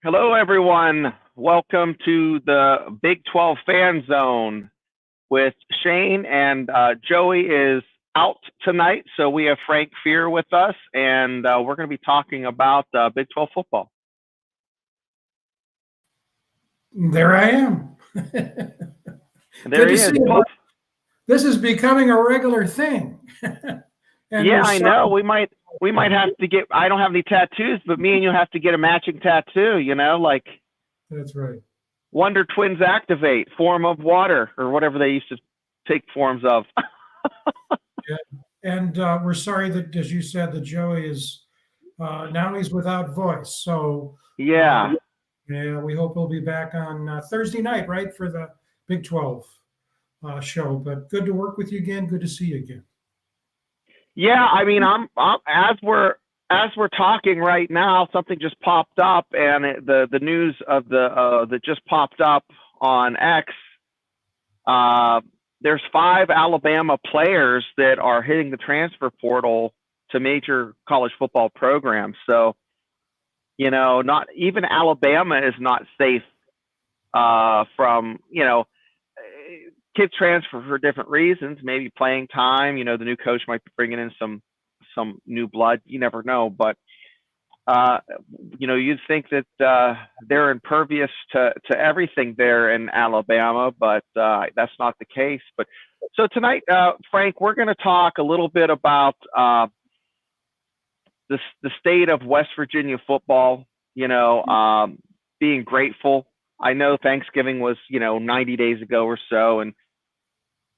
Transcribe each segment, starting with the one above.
Hello, everyone. Welcome to the Big 12 Fan Zone with Shane, and Joey is out tonight, so we have Frank Fear with us, and we're going to be talking about Big 12 football. There I am. There he is. This is becoming a regular thing. Yeah, I know. We might have to get. I don't have any tattoos, but me and you have to get a matching tattoo. Like. That's right. Wonder Twins activate, form of water, or whatever they used to take forms of. Yeah. And we're sorry that, as you said, that Joey is now he's without voice. So yeah, we hope he'll be back on Thursday night, right, for the Big 12 show. But good to work with you again. Good to see you again. Yeah, I mean, I'm as we're talking right now, something just popped up, and the news of that just popped up on X. There's 5 Alabama players that are hitting the transfer portal to major college football programs. So, not even Alabama is not safe from, kids transfer for different reasons, maybe playing time. The new coach might be bringing in some new blood. You never know. But, you'd think that they're impervious to everything there in Alabama, but that's not the case. But so tonight, Frank, we're going to talk a little bit about the state of West Virginia football, being grateful. I know Thanksgiving was, 90 days ago or so,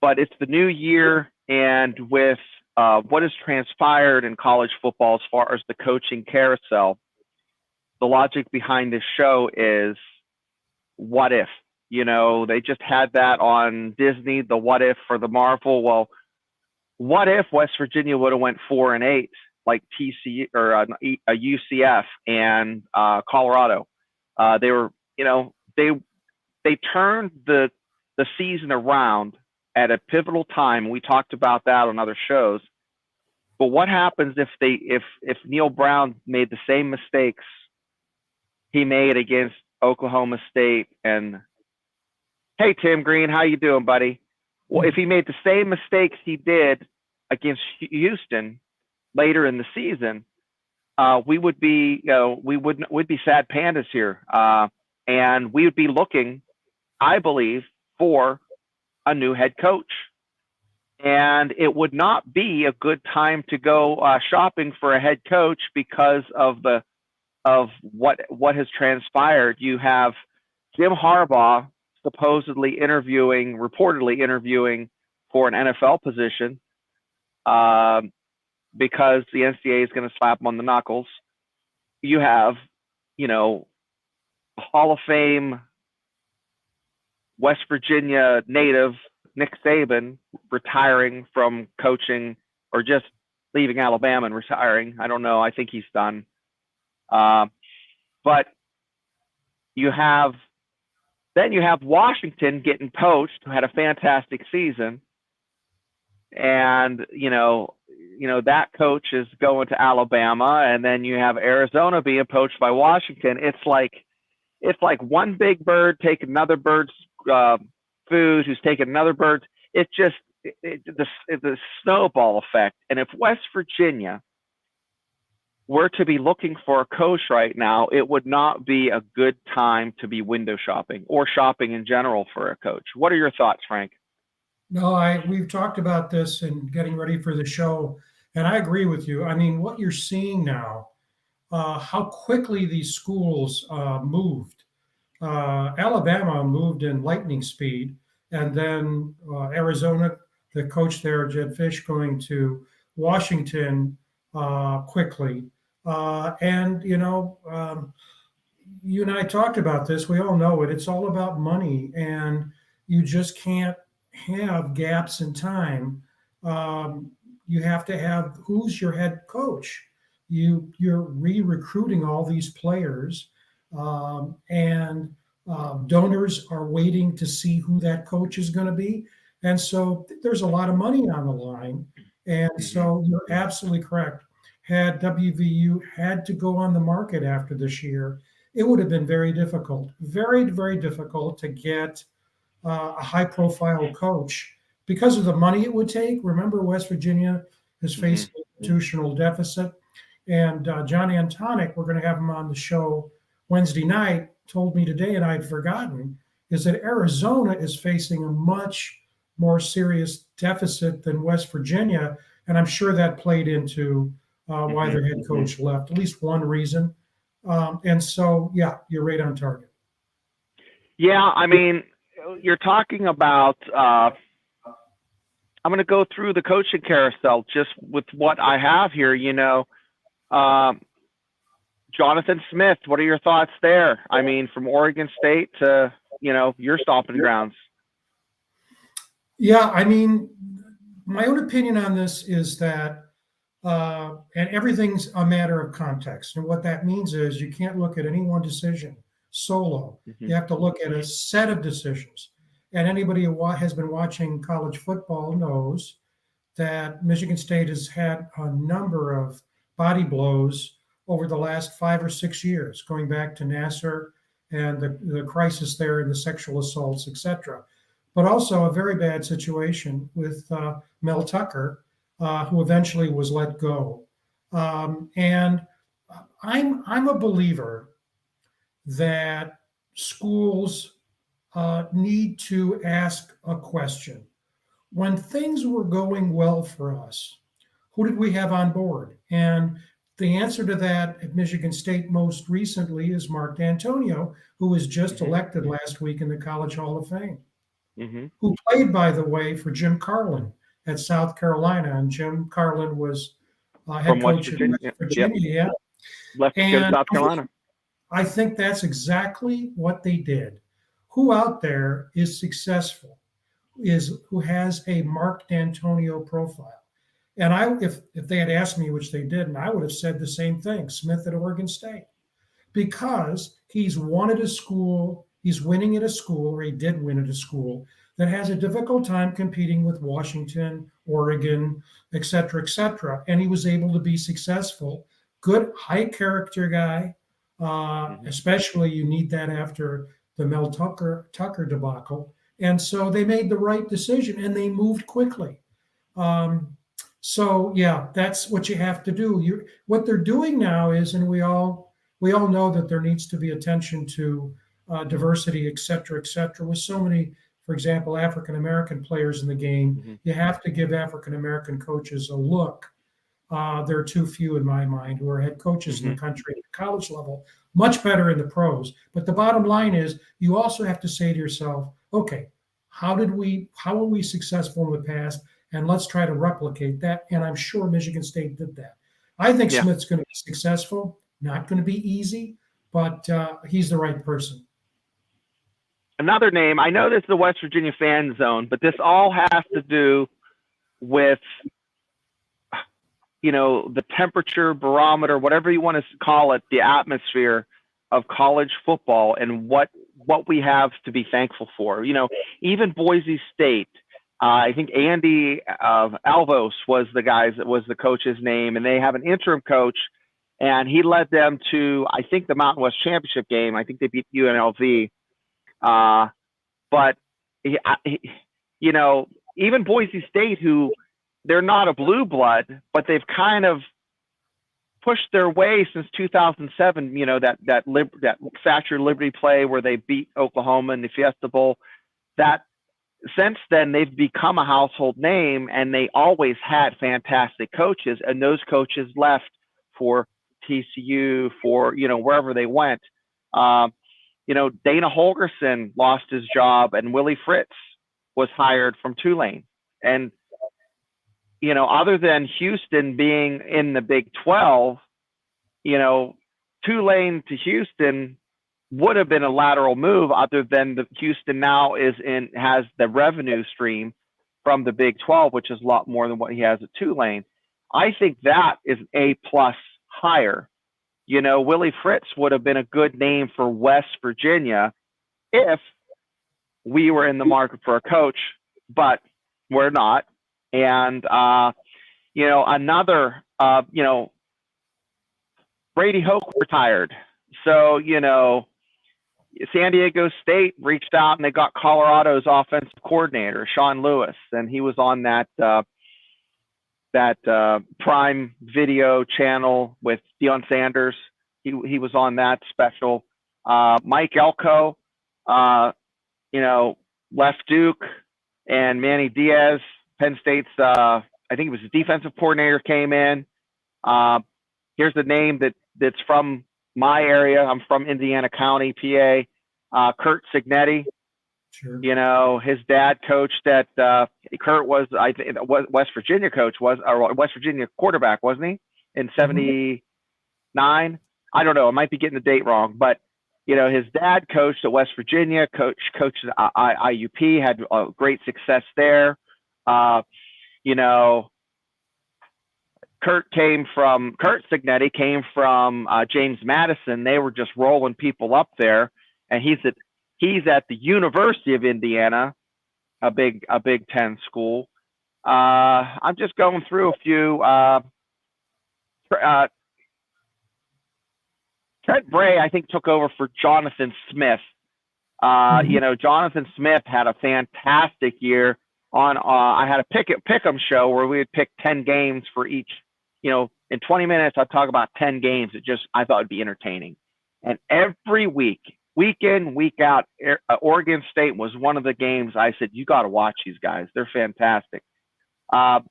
but it's the new year, and with what has transpired in college football as far as the coaching carousel, the logic behind this show is what if? They just had that on Disney, the what if for the Marvel. Well, what if West Virginia would have went 4-8 like TCU or a UCF and Colorado? They were, they turned the season around at a pivotal time. We talked about that on other shows. But what happens if Neil Brown made the same mistakes he made against Oklahoma State? And hey, Tim Green, how you doing, buddy? Well, if he made the same mistakes he did against Houston later in the season, we would be, we'd be sad pandas here, and we would be looking, I believe, for a new head coach. And it would not be a good time to go shopping for a head coach because of what has transpired. You have Jim Harbaugh reportedly interviewing for an NFL position because the NCAA is going to slap him on the knuckles. You have, Hall of Fame West Virginia native Nick Saban retiring from coaching, or just leaving Alabama and retiring. I don't know. I think he's done. But you have Washington getting poached, who had a fantastic season, and that coach is going to Alabama, and then you have Arizona being poached by Washington. It's like one big bird taking another bird's food, who's taking another bird's. It's just the snowball effect. And if West Virginia were to be looking for a coach right now, it would not be a good time to be window shopping or shopping in general for a coach. What are your thoughts, Frank? No, we've talked about this and getting ready for the show, and I agree with you. I mean, what you're seeing now, how quickly these schools moved. Alabama moved in lightning speed, and then Arizona, the coach there, Jed Fish, going to Washington quickly. And you and I talked about this. We all know it. It's all about money, and you just can't have gaps in time. You have to have who's your head coach. You're re-recruiting all these players, and donors are waiting to see who that coach is going to be. And so there's a lot of money on the line. And so you're absolutely correct. Had WVU had to go on the market after this year, it would have been very difficult, very, very difficult to get a high profile coach because of the money it would take. Remember, West Virginia is facing an institutional deficit. And John Antonic, we're going to have him on the show Wednesday night, told me today, and I'd forgotten, is that Arizona is facing a much more serious deficit than West Virginia. And I'm sure that played into why their head coach left, at least one reason. And so, yeah, you're right on target. Yeah, I mean, you're talking about, I'm going to go through the coaching carousel just with what I have here, Jonathan Smith, what are your thoughts there? I mean, from Oregon State to, your stomping grounds. Yeah, I mean, my own opinion on this is that, and everything's a matter of context. And what that means is you can't look at any one decision solo. You have to look at a set of decisions. And anybody who has been watching college football knows that Michigan State has had a number of body blows over the last 5 or 6 years, going back to Nassar and the crisis there and the sexual assaults, etc. But also a very bad situation with Mel Tucker, who eventually was let go. And I'm a believer that schools need to ask a question. When things were going well for us, who did we have on board? And the answer to that at Michigan State most recently is Mark D'Antonio, who was just elected last week in the College Hall of Fame, who played, by the way, for Jim Carlin at South Carolina. And Jim Carlin was head coach at West Virginia. Yep. Left to go to South Carolina. I think that's exactly what they did. Who out there is successful who has a Mark D'Antonio profile? And if they had asked me, which they didn't, I would have said the same thing, Smith at Oregon State, because he's won at a school, he's winning at a school, or he did win at a school that has a difficult time competing with Washington, Oregon, et cetera, and he was able to be successful. Good, high character guy, especially you need that after the Mel Tucker debacle. And so they made the right decision and they moved quickly. So yeah, that's what you have to do. What they're doing now is, and we all know that there needs to be attention to diversity, et cetera, with so many, for example, African-American players in the game. You have to give African-American coaches a look. There are too few in my mind who are head coaches in the country at the college level, much better in the pros. But the bottom line is you also have to say to yourself, okay, how were we successful in the past? And let's try to replicate that. And I'm sure Michigan State did that. I think Smith's going to be successful, not going to be easy, but he's the right person. Another name, I know this is the West Virginia fan zone, but this all has to do with, the temperature barometer, whatever you want to call it, the atmosphere of college football and what we have to be thankful for. Even Boise State, I think Andy Alvos was the coach's name, and they have an interim coach, and he led them to, I think, the Mountain West Championship game. I think they beat UNLV. But even Boise State, who they're not a blue blood, but they've kind of pushed their way since 2007. That Thatcher Liberty play where they beat Oklahoma in the Fiesta Bowl. That since then they've become a household name, and they always had fantastic coaches, and those coaches left for TCU, for wherever they went. Dana Holgerson lost his job, and Willie Fritz was hired from Tulane. And other than Houston being in the Big 12, Tulane to Houston would have been a lateral move, other than the Houston now has the revenue stream from the Big 12, which is a lot more than what he has at Tulane. I think that is A+ hire. Willie Fritz would have been a good name for West Virginia if we were in the market for a coach, but we're not. And, Brady Hoke retired. So, San Diego State reached out and they got Colorado's offensive coordinator, Sean Lewis, and he was on that Prime Video channel with Deion Sanders. He was on that special. Mike Elko, left Duke, and Manny Diaz, Penn State's, I think it was the defensive coordinator, came in. Here's a name that's from my area. I'm from Indiana County, PA. Kurt Signetti. Sure. His dad coached at. Kurt was, I think, West Virginia coach or West Virginia quarterback, wasn't he? In '79. I don't know. I might be getting the date wrong, but his dad coached at West Virginia. Coached at IUP. Had great success there. Kurt Signetti came from James Madison. They were just rolling people up there, and he's at the University of Indiana, a Big Ten school. I'm just going through a few. Trent Bray, I think, took over for Jonathan Smith. Jonathan Smith had a fantastic year. I had a pick'em show where we would pick 10 games for each. In 20 minutes, I'd talk about 10 games. I thought it'd be entertaining. And every week in, week out, Oregon State was one of the games I said, you got to watch these guys. They're fantastic. Trent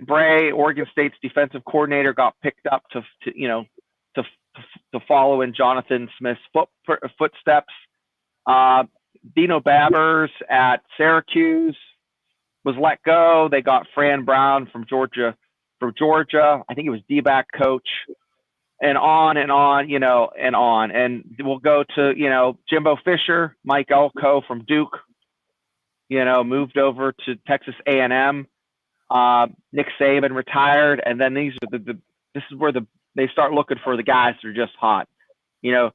Bray, Oregon State's defensive coordinator, got picked up to follow in Jonathan Smith's footsteps. Dino Babbers at Syracuse was let go. They got Fran Brown from Georgia. I think it was D-back coach. And on, and on. And we'll go to, Jimbo Fisher, Mike Elko from Duke, moved over to Texas A&M. Nick Saban retired. And then this is where they start looking for the guys that are just hot. Kalen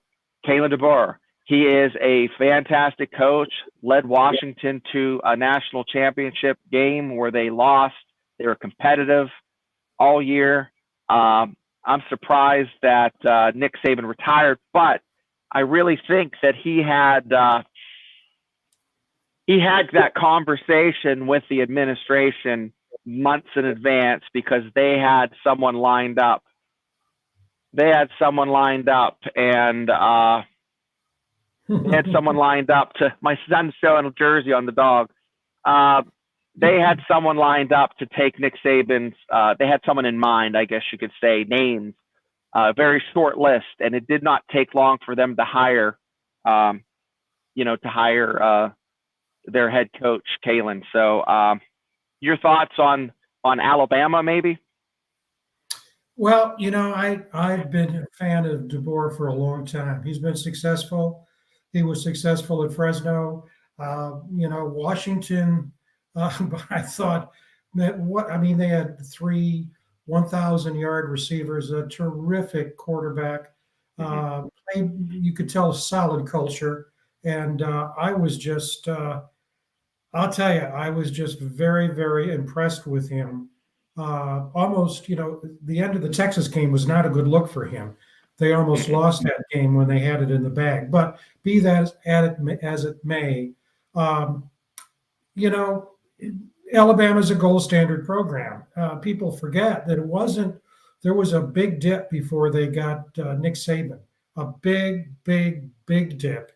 DeBoer, he is a fantastic coach, led Washington to a national championship game where they lost. They were competitive all year. I'm surprised that Nick Saban retired, but I really think that he had that conversation with the administration months in advance because they had someone lined up. And they had someone lined up to my son's showing a jersey on the dog. They had someone lined up to take Nick Saban's. They had someone in mind, I guess you could say, names. A very short list, and it did not take long for them to hire, their head coach, Kalen. So, your thoughts on Alabama, maybe? Well, I've been a fan of DeBoer for a long time. He's been successful. He was successful at Fresno. Washington. But I thought that they had 3 1,000-yard receivers, a terrific quarterback. You could tell a solid culture. And I was just, I'll tell you, I was just very, very impressed with him. Almost, the end of the Texas game was not a good look for him. They almost lost that game when they had it in the bag. But be that as it may, Alabama's a gold standard program. People forget that there was a big dip before they got Nick Saban, a big, big, big dip.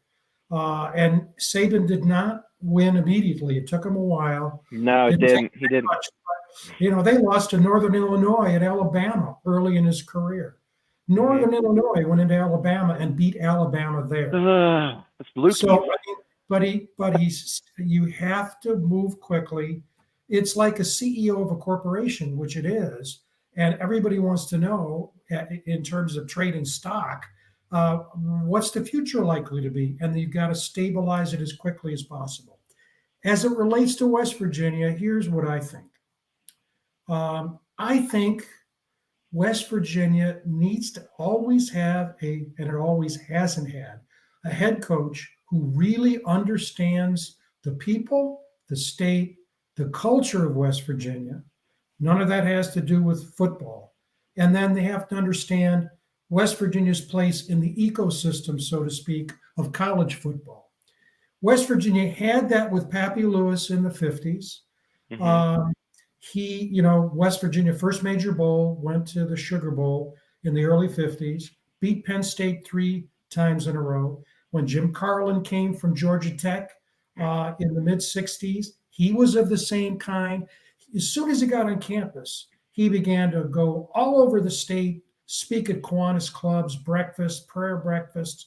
And Saban did not win immediately. It took him a while. No, it didn't. He didn't. Much, but, they lost to Northern Illinois at Alabama early in his career. Northern Illinois went into Alabama and beat Alabama there. So, you have to move quickly. It's like a CEO of a corporation, which it is, and everybody wants to know in terms of trading stock, what's the future likely to be? And you've got to stabilize it as quickly as possible. As it relates to West Virginia, here's what I think. I think West Virginia needs to always have and it always hasn't had, a head coach who really understands the people, the state, the culture of West Virginia. None of that has to do with football. And then they have to understand West Virginia's place in the ecosystem, so to speak, of college football. West Virginia had that with Pappy Lewis in the 50s. Mm-hmm. West Virginia first major bowl, went to the Sugar Bowl in the early 50s, beat Penn State 3 times in a row. When Jim Carlin came from Georgia Tech in the mid 60s, he was of the same kind. As soon as he got on campus, he began to go all over the state, speak at Kiwanis clubs, breakfast, prayer breakfasts.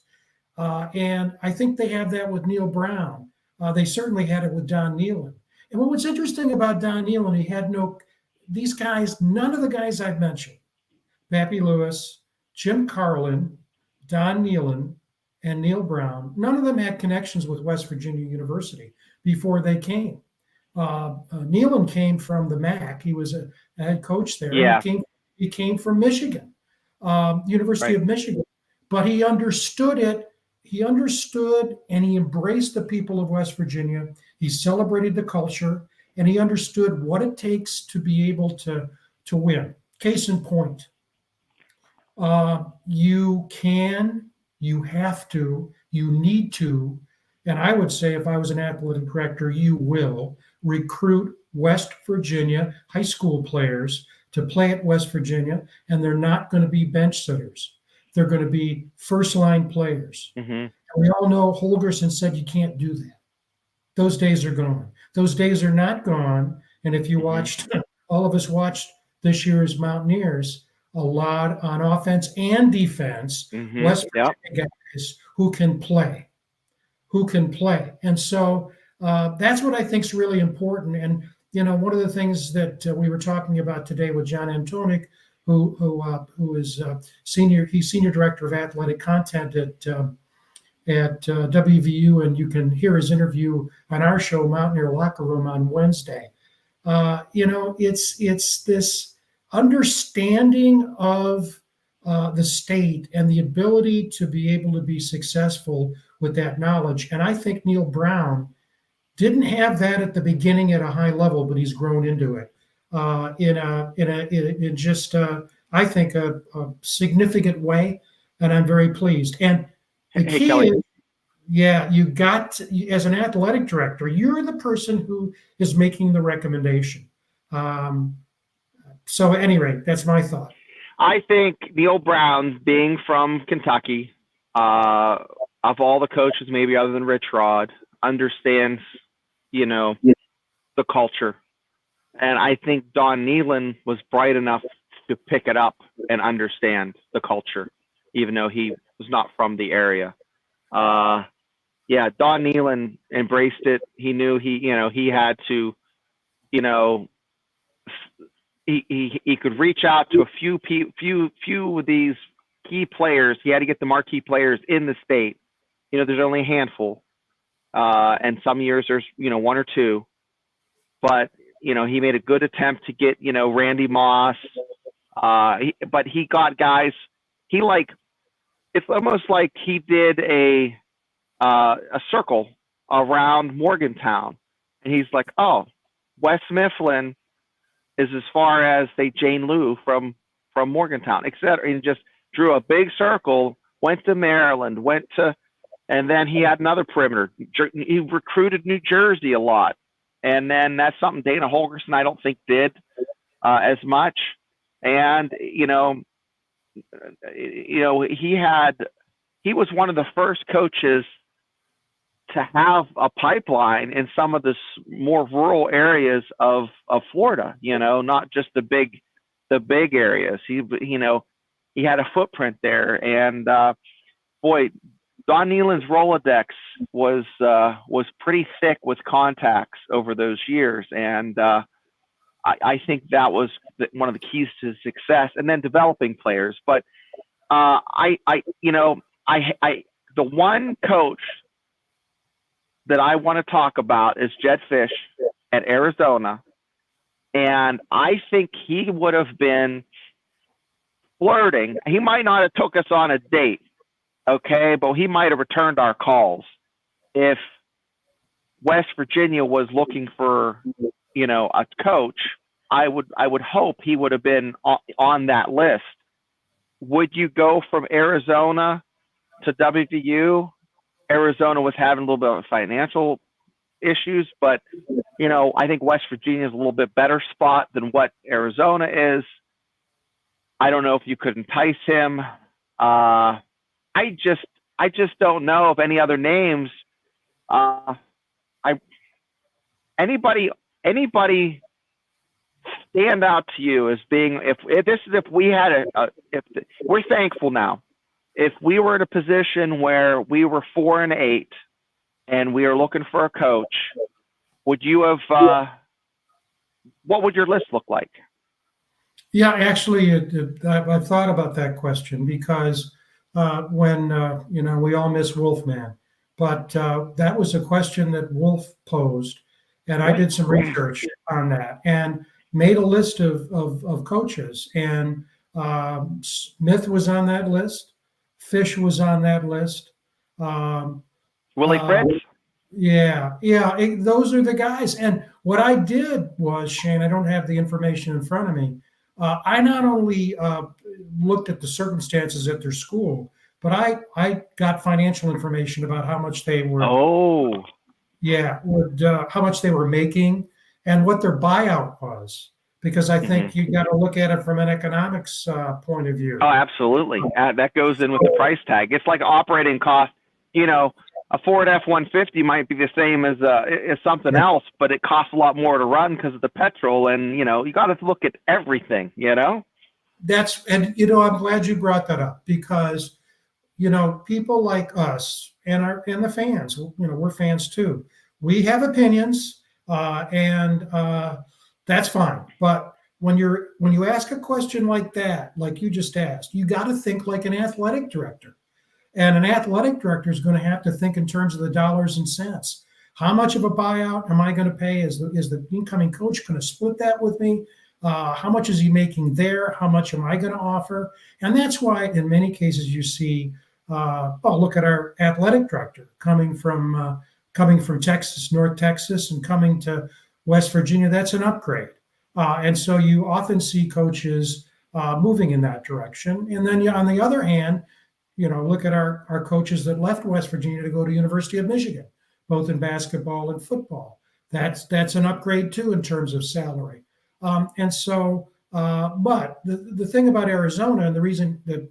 And I think they have that with Neil Brown. They certainly had it with Don Nehlen. And what's interesting about Don Nehlen, he had these guys, none of the guys I've mentioned, Pappy Lewis, Jim Carlin, Don Nehlen, and Neil Brown, none of them had connections with West Virginia University before they came. Nehlen came from the MAC. He was a head coach there. Yeah. He came from Michigan, University Right. of Michigan. But he understood it. He understood and he embraced the people of West Virginia. He celebrated the culture and he understood what it takes to be able to win. Case in point, you can, you have to, you need to, and I would say if I was an athletic director, you will recruit West Virginia high school players to play at West Virginia, and they're not going to be bench sitters. They're going to be first line players. Mm-hmm. And we all know Holgerson said you can't do that. Those days are gone. Those days are not gone. And if you watched, all of us watched this year's Mountaineers, a lot on offense and defense, West Virginia guys who can play. And so that's what I think is really important. And, one of the things that we were talking about today with John Antonik, who is senior director of athletic content at WVU, and you can hear his interview on our show, Mountaineer Locker Room, on Wednesday. It's this understanding of the state and the ability to be able to be successful with that knowledge. And I think Neil Brown didn't have that at the beginning at a high level, but he's grown into it in just I think a significant way, and I'm very pleased. And the key Kelly. is, you got, as an athletic director, you're the person who is making the recommendation. So at any rate, that's my thought. I think Neil Brown, being from Kentucky, of all the coaches, maybe other than Rich Rod, understands, the culture. And I think Don Nehlen was bright enough to pick it up and understand the culture, even though he was not from the area. Don Nehlen embraced it. He knew he had to, he could reach out to a few of these key players. He had to get the marquee players in the state. There's only a handful, and some years there's one or two. But he made a good attempt to get Randy Moss. But he got guys. It's almost like he did a circle around Morgantown, and he's like, oh, West Mifflin is as far as Jane Lou from Morgantown, etc. And just drew a big circle, went to Maryland, and then he had another perimeter. He recruited New Jersey a lot, and then that's something Dana Holgerson I don't think did as much. And he was one of the first coaches to have a pipeline in some of the more rural areas of Florida, not just the big areas. He had a footprint there, and boy, Don Nehlen's Rolodex was pretty thick with contacts over those years, and I think that was one of the keys to success, and then developing players. But the one coach that I want to talk about is Jedd Fisch at Arizona. And I think he would have been flirting. He might not have took us on a date, okay, but he might have returned our calls if West Virginia was looking for, a coach. I would hope he would have been on that list. would you go from Arizona to WVU? Arizona was having a little bit of financial issues, but I think West Virginia is a little bit better spot than what Arizona is. I don't know if you could entice him. I just don't know of any other names. I anybody stand out to you as being if we had we're thankful now. If we were in a position where we were 4-8 and we are looking for a coach, would you have? What would your list look like? Yeah, actually, I've thought about that question because when we all miss Wolfman, but that was a question that Wolf posed, and I did some research on that and made a list of coaches, and Smith was on that list, Fish was on that list, Willie Fritz. Yeah, those are the guys. And what I did was, Shane, I don't have the information in front of me. I not only looked at the circumstances at their school, but I got financial information about how much they were. Oh, yeah, how much they were making and what their buyout was, because I think you got to look at it from an economics point of view. Oh, absolutely. That goes in with the price tag. It's like operating cost. A Ford F-150 might be the same as something else, but it costs a lot more to run because of the petrol. And you got to look at everything. I'm glad you brought that up because people like us and the fans, we're fans too. We have opinions, and that's fine. But when you ask a question like that, like you just asked, you got to think like an athletic director. And an athletic director is going to have to think in terms of the dollars and cents. How much of a buyout am I going to pay? Is the incoming coach going to split that with me? How much is he making there? How much am I going to offer? And that's why in many cases you see, look at our athletic director coming from Texas, North Texas, and coming to West Virginia. That's an upgrade. And so you often see coaches moving in that direction. And then on the other hand, look at our coaches that left West Virginia to go to University of Michigan, both in basketball and football. That's an upgrade too in terms of salary. But the thing about Arizona, and the reason that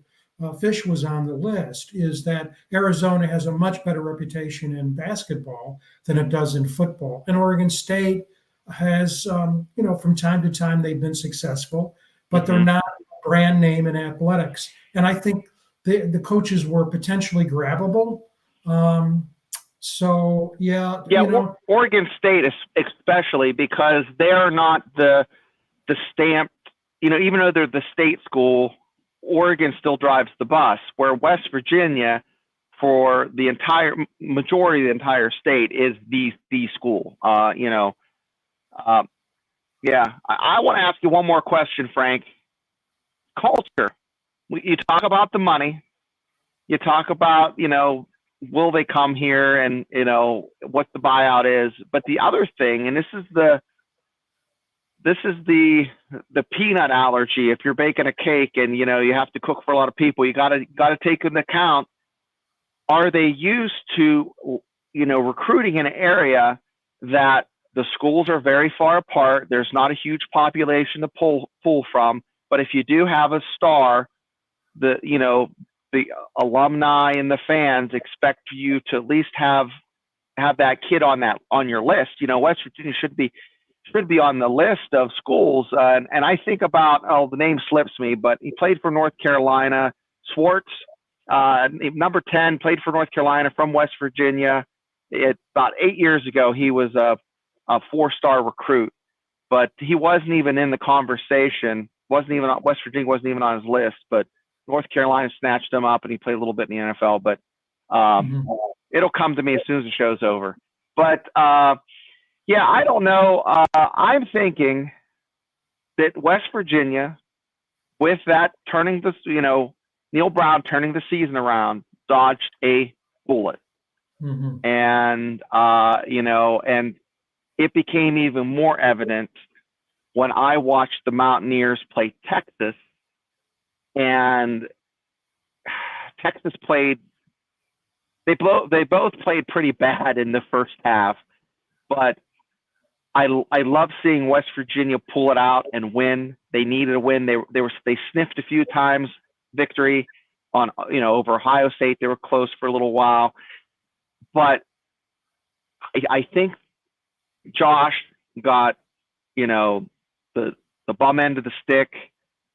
Fish was on the list, is that Arizona has a much better reputation in basketball than it does in football. And Oregon State has, from time to time they've been successful, but they're not a brand name in athletics. And I think the coaches were potentially grabbable. Oregon State especially, because they're not the stamped, even though they're the state school, Oregon still drives the bus, where West Virginia, for the entire majority of the entire state, is the school. I want to ask you one more question, Frank. Culture. You talk about the money. You talk about, will they come here and, what the buyout is. But the other thing, and this is the peanut allergy. If you're baking a cake and, you have to cook for a lot of people, you got to take into account, are they used to, recruiting in an area that the schools are very far apart? There's not a huge population to pull from. But if you do have a star, the alumni and the fans expect you to at least have that kid on your list. West Virginia should be on the list of schools. And I think about, the name slips me, but he played for North Carolina. Swartz, number 10, played for North Carolina from West Virginia. About 8 years ago, he was a 4-star recruit, but he wasn't even in the conversation. West Virginia wasn't even on his list, but North Carolina snatched him up and he played a little bit in the NFL, but it'll come to me as soon as the show's over. But I don't know. I'm thinking that West Virginia, with that Neil Brown turning the season around, dodged a bullet. And, and it became even more evident when I watched the Mountaineers play Texas. And Texas played. They both played pretty bad in the first half, but I love seeing West Virginia pull it out and win. They needed a win. They sniffed a few times victory on over Ohio State. They were close for a little while, but I think Josh got the bum end of the stick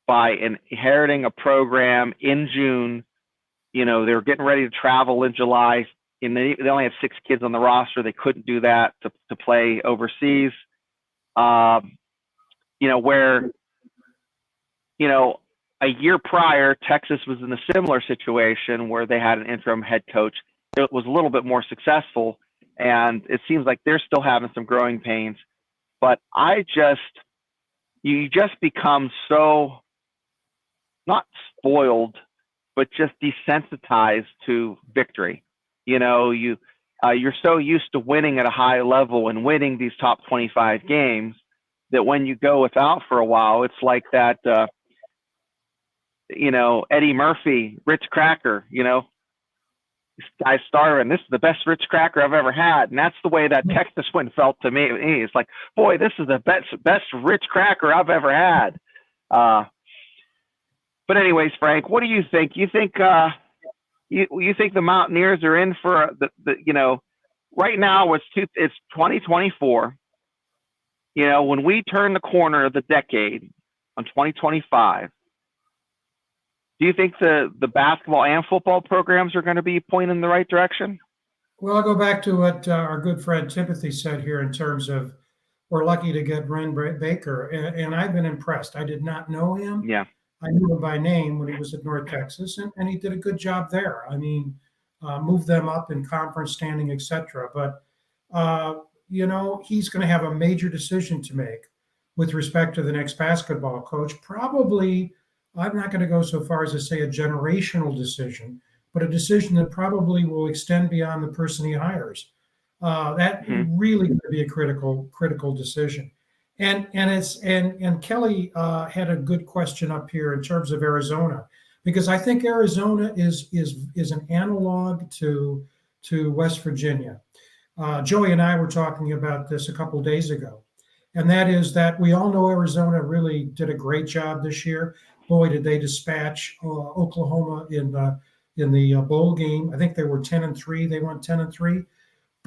by inheriting a program in June. They were getting ready to travel in July, and they only had 6 kids on the roster. They couldn't do that to play overseas. Where a year prior, Texas was in a similar situation where they had an interim head coach. It was a little bit more successful, and it seems like they're still having some growing pains. But you just become so not spoiled, but just desensitized to victory. You're so used to winning at a high level and winning these top 25 games that when you go without for a while, it's like that, Eddie Murphy, Ritz Cracker, this guy's starving. This is the best Ritz Cracker I've ever had. And that's the way that Texas win felt to me. It's like, boy, this is the best Ritz Cracker I've ever had. But anyways, Frank, what do you think? You think you think the Mountaineers are in for right now it's 2024. When we turn the corner of the decade on 2025, do you think the basketball and football programs are going to be pointing in the right direction? Well, I'll go back to what our good friend Timothy said here in terms of we're lucky to get Ren Baker, and I've been impressed. I did not know him. Yeah. I knew him by name when he was at North Texas, and he did a good job there. I mean, moved them up in conference standing, etc. But, he's going to have a major decision to make with respect to the next basketball coach. Probably, I'm not going to go so far as to say a generational decision, but a decision that probably will extend beyond the person he hires. That really going to be a critical decision. And Kelly had a good question up here in terms of Arizona, because I think Arizona is an analog to West Virginia. Joey and I were talking about this a couple of days ago, and that is that we all know Arizona really did a great job this year. Boy, did they dispatch Oklahoma in the bowl game. I think they were 10-3. They went 10-3.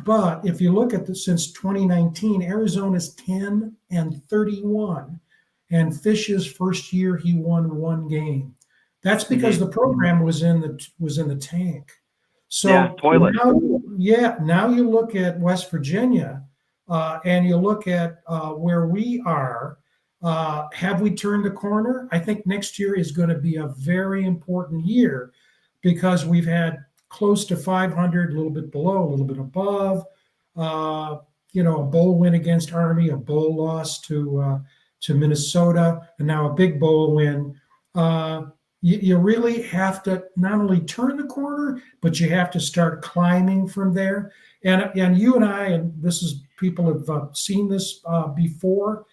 But if you look at since 2019, Arizona's 10-31, and Fish's first year he won 1 game. That's because the program was in the tank. So toilet. Now you look at West Virginia, and you look at where we are. Have we turned the corner? I think next year is going to be a very important year because we've had close to 500, a little bit below, a little bit above. A bowl win against Army, a bowl loss to Minnesota, and now a big bowl win. You really have to not only turn the corner, but you have to start climbing from there. And you and I, and this is people have seen this before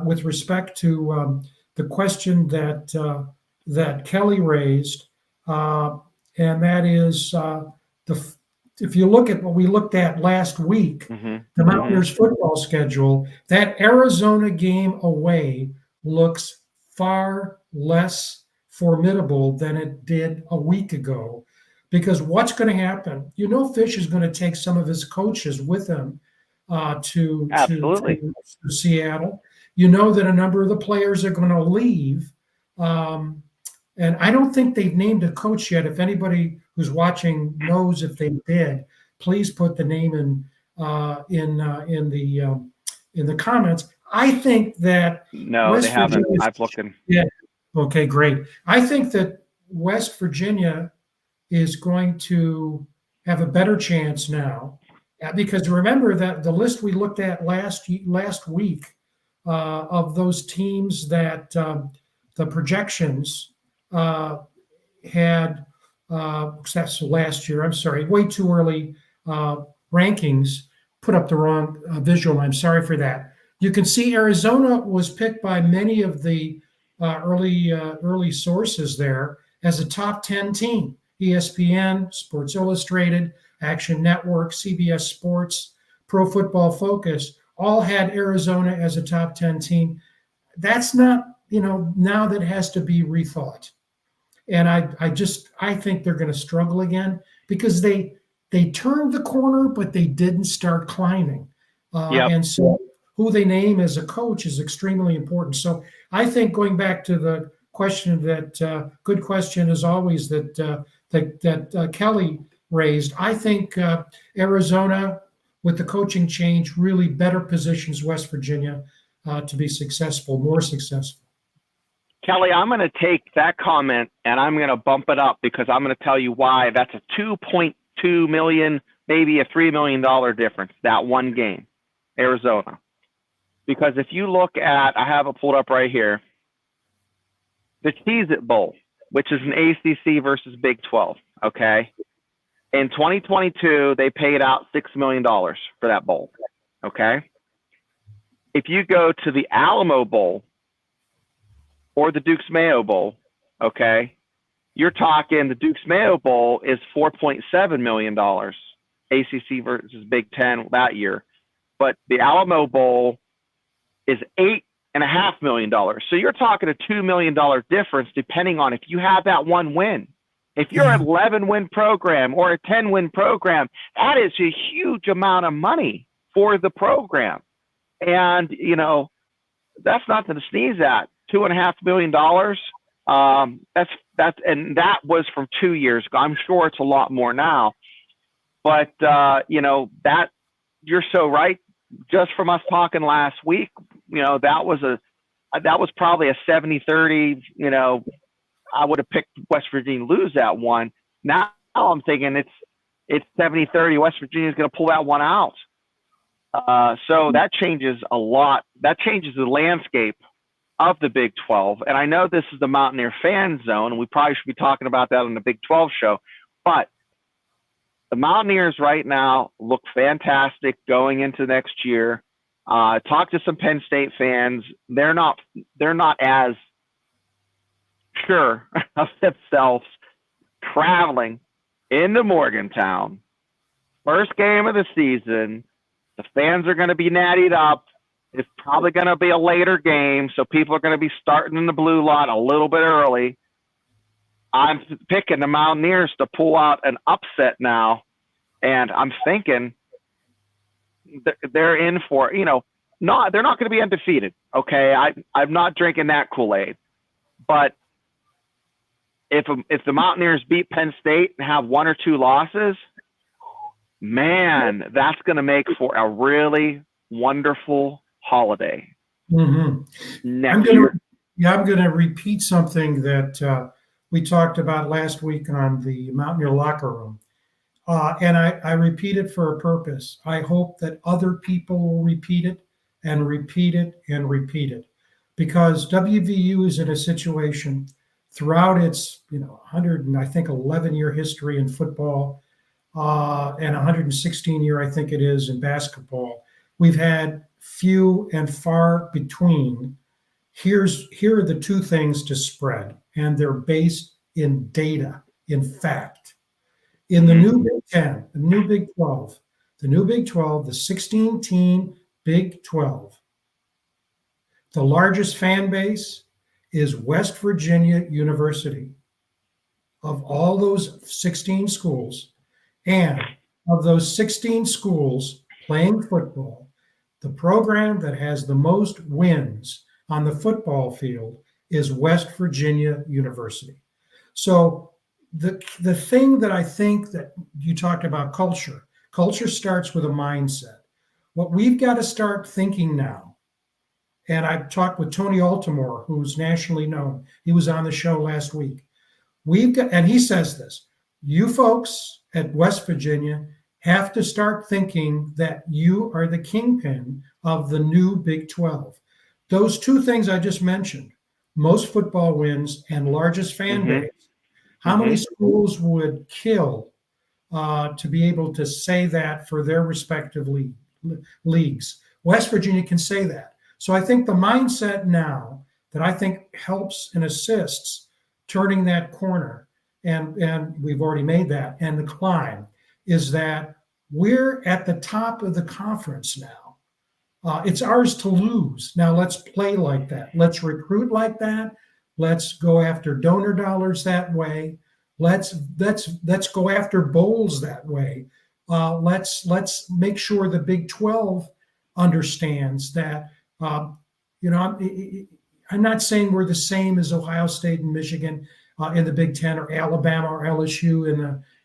with respect to the question that Kelly raised. And that is if you look at what we looked at last week, the Mountaineers football schedule, that Arizona game away looks far less formidable than it did a week ago. Because what's going to happen? Fish is going to take some of his coaches with him to Seattle. That a number of the players are going to leave. And I don't think they've named a coach yet. If anybody who's watching knows if they did, please put the name in the comments. I think that they haven't. I've looked. Yeah. Okay, great. I think that West Virginia is going to have a better chance now, because remember that the list we looked at last week of those teams that the projections had that's last year. I'm sorry, way too early rankings put up the wrong visual. I'm sorry for that. You can see Arizona was picked by many of the early sources there as a top 10 team. ESPN, Sports Illustrated, Action Network, CBS Sports, Pro Football Focus, all had Arizona as a top 10 team. That's not, now that has to be rethought. And I think they're going to struggle again because they turned the corner, but they didn't start climbing. Yep. And so who they name as a coach is extremely important. So I think going back to the question that good question as always that Kelly raised, I think Arizona with the coaching change really better positions West Virginia to be successful, more successful. Kelly, I'm going to take that comment and I'm going to bump it up because I'm going to tell you why that's a $2.2 million, maybe a $3 million difference, that one game, Arizona. Because if you look at, I have it pulled up right here, the Cheez-It Bowl, which is an ACC versus Big 12, okay? In 2022, they paid out $6 million for that bowl, okay? If you go to the Alamo Bowl, or the Duke's Mayo Bowl, okay, you're talking the Duke's Mayo Bowl is $4.7 million, ACC versus Big Ten that year. But the Alamo Bowl is $8.5 million. So you're talking a $2 million difference depending on if you have that one win. If you're an 11-win program or a 10-win program, that is a huge amount of money for the program. And, that's nothing to sneeze at. $2.5 million. And that was from 2 years ago. I'm sure it's a lot more now, but that you're so right. Just from us talking last week, that was probably a 70-30. I would have picked West Virginia to lose that one. Now I'm thinking it's 70-30. West Virginia is going to pull that one out. So that changes a lot. That changes the landscape of the Big 12. And I know this is the Mountaineer fan zone, and we probably should be talking about that on the Big 12 show, but the Mountaineers right now look fantastic going into next year. Talk to some Penn State fans. They're not as sure of themselves traveling into Morgantown. First game of the season. The fans are going to be nattied up. It's probably going to be a later game, so people are going to be starting in the blue lot a little bit early. I'm picking the Mountaineers to pull out an upset now, and I'm thinking they're in for, they're not going to be undefeated, okay? I'm not drinking that Kool-Aid. But if the Mountaineers beat Penn State and have one or two losses, man, that's going to make for a really wonderful holiday. Mm-hmm. I'm going to repeat something that we talked about last week on the Mountaineer locker room. And I repeat it for a purpose. I hope that other people will repeat it and repeat it and repeat it. Because WVU is in a situation throughout its 111-year history in football and 116-year, I think it is, in basketball. We've had few and far between. Here are the two things to spread, and they're based in data, in fact. In the new Big Ten, the new Big 12, the 16-team Big 12, the largest fan base is West Virginia University. Of all those 16 schools, and of those 16 schools playing football, the program that has the most wins on the football field is West Virginia University. So the thing that I think that you talked about, culture starts with a mindset. What we've got to start thinking now, and I talked with Tony Altimore, who's nationally known. He was on the show last week. And he says this, you folks at West Virginia have to start thinking that you are the kingpin of the new Big 12. Those two things I just mentioned, most football wins and largest fan base, how many schools would kill to be able to say that for their respective leagues? West Virginia can say that. So I think the mindset now that I think helps and assists turning that corner and we've already made that, and the climb is that we're at the top of the conference now. It's ours to lose. Now let's play like that. Let's recruit like that. Let's go after donor dollars that way. Let's go after bowls that way. Let's make sure the Big 12 understands that. You know, I'm not saying we're the same as Ohio State and Michigan in the Big Ten, or Alabama or LSU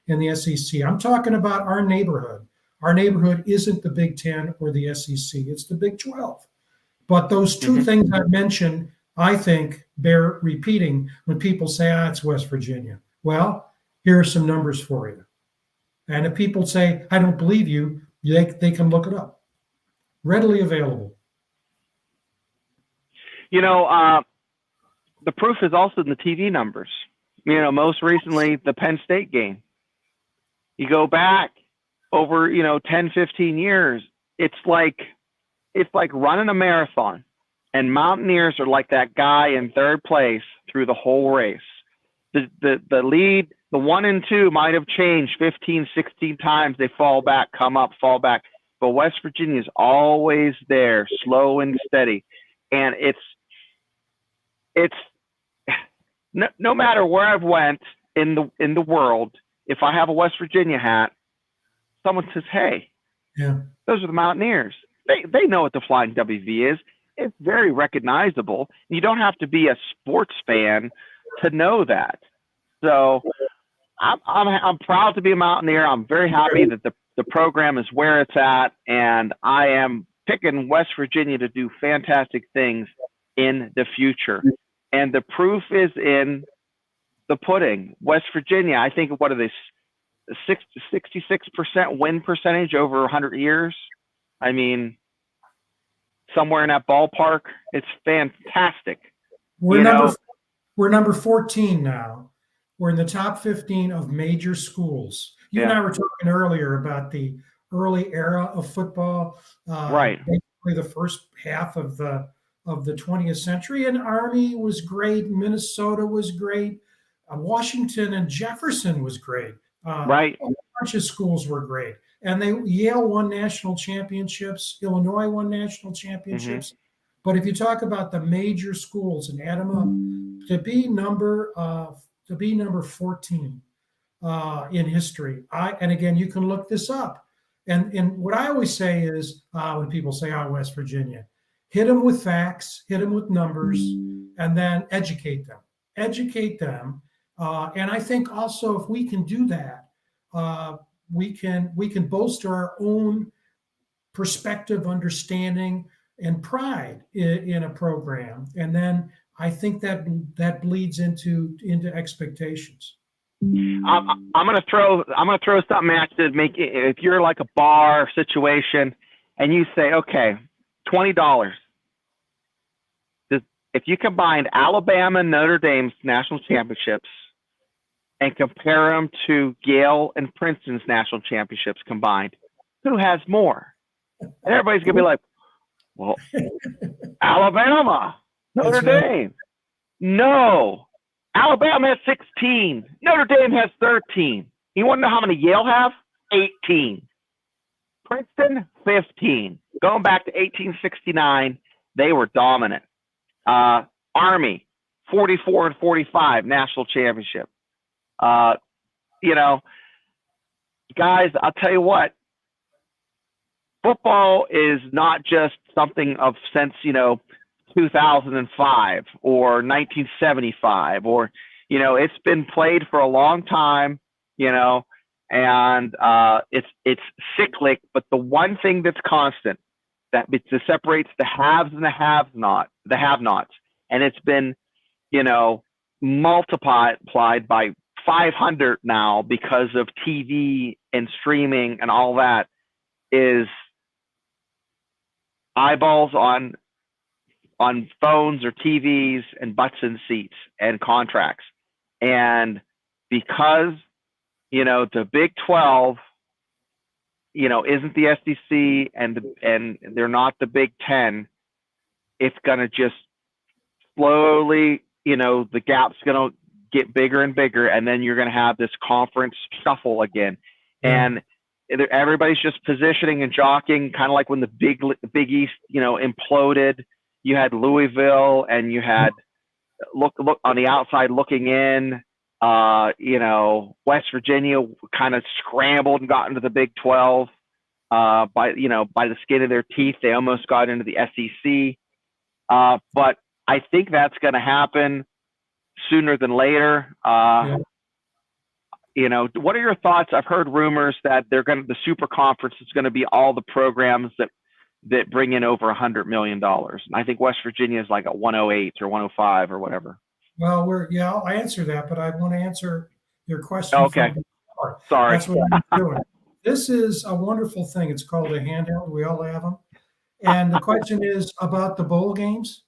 in the SEC. I'm talking about our neighborhood. Our neighborhood isn't the Big Ten or the SEC; it's the Big 12. But those two things I mentioned, I think, bear repeating when people say, it's West Virginia. Well, here are some numbers for you. And if people say, I don't believe you, they can look it up. Readily available. You know, the proof is also in the TV numbers. You know, most recently, the Penn State game. You go back over, 10, 15 years, it's like running a marathon. And Mountaineers are like that guy in third place through the whole race. The lead, the 1 and 2 might have changed 15, 16 times. They fall back, come up, fall back. But West Virginia is always there, slow and steady. And it's no matter where I've went in the world, if I have a West Virginia hat, someone says, hey, those are the Mountaineers. They know what the Flying WV is. It's very recognizable. You don't have to be a sports fan to know that. So I'm proud to be a Mountaineer. I'm very happy that the program is where it's at, and I am picking West Virginia to do fantastic things in the future. And the proof is in the pudding. West Virginia, I think, what are they, 66% win percentage over 100 years? I mean, somewhere in that ballpark. It's fantastic. We're number 14 now. We're in the top 15 of major schools. You and I were talking earlier about the early era of football, right? Basically, the first half of the 20th century. And Army was great. Minnesota was great. Washington and Jefferson was great. Right. A bunch of schools were great. And Yale won national championships. Illinois won national championships. But if you talk about the major schools and add them up, to be number 14 in history, and again, you can look this up. And what I always say is, when people say, West Virginia, hit them with facts, hit them with numbers, and then educate them. And I think also, if we can do that, we can bolster our own perspective, understanding, and pride in a program. And then I think that bleeds into expectations. I'm gonna throw something at you to make it, if you're like a bar situation and you say, okay, $20. If you combined Alabama and Notre Dame's national championships and compare them to Yale and Princeton's national championships combined, who has more? And everybody's gonna be like, well, Alabama, Notre Dame. No, Alabama has 16. Notre Dame has 13. You want to know how many Yale have? 18. Princeton, 15. Going back to 1869, they were dominant. Army, 44 and 45 national championship. Guys, I'll tell you what, football is not just something of since, 2005 or 1975, or, it's been played for a long time, and it's cyclic, but the one thing that's constant that separates the haves and the have-nots, and it's been, multiplied by 500 now because of TV and streaming and all that, is eyeballs on phones or TVs and butts in seats and contracts. And because, the Big 12, isn't the SEC and they're not the Big 10, it's going to just slowly, the gap's going to get bigger and bigger, and then you're going to have this conference shuffle again. Yeah. And everybody's just positioning and jockeying, kind of like when the Big East, imploded. You had Louisville, and you had look on the outside looking in. West Virginia kind of scrambled and got into the Big 12 by the skin of their teeth. They almost got into the SEC, but I think that's going to happen sooner than later. Yeah. What are your thoughts? I've heard rumors that the super conference is going to be all the programs that bring in over $100 million. And I think West Virginia is like at 108 or 105 or whatever. Well, I'll answer that, but I want to answer your question. Okay. Sorry. That's what I'm doing. This is a wonderful thing. It's called a handheld. We all have them. And the question is about the bowl games.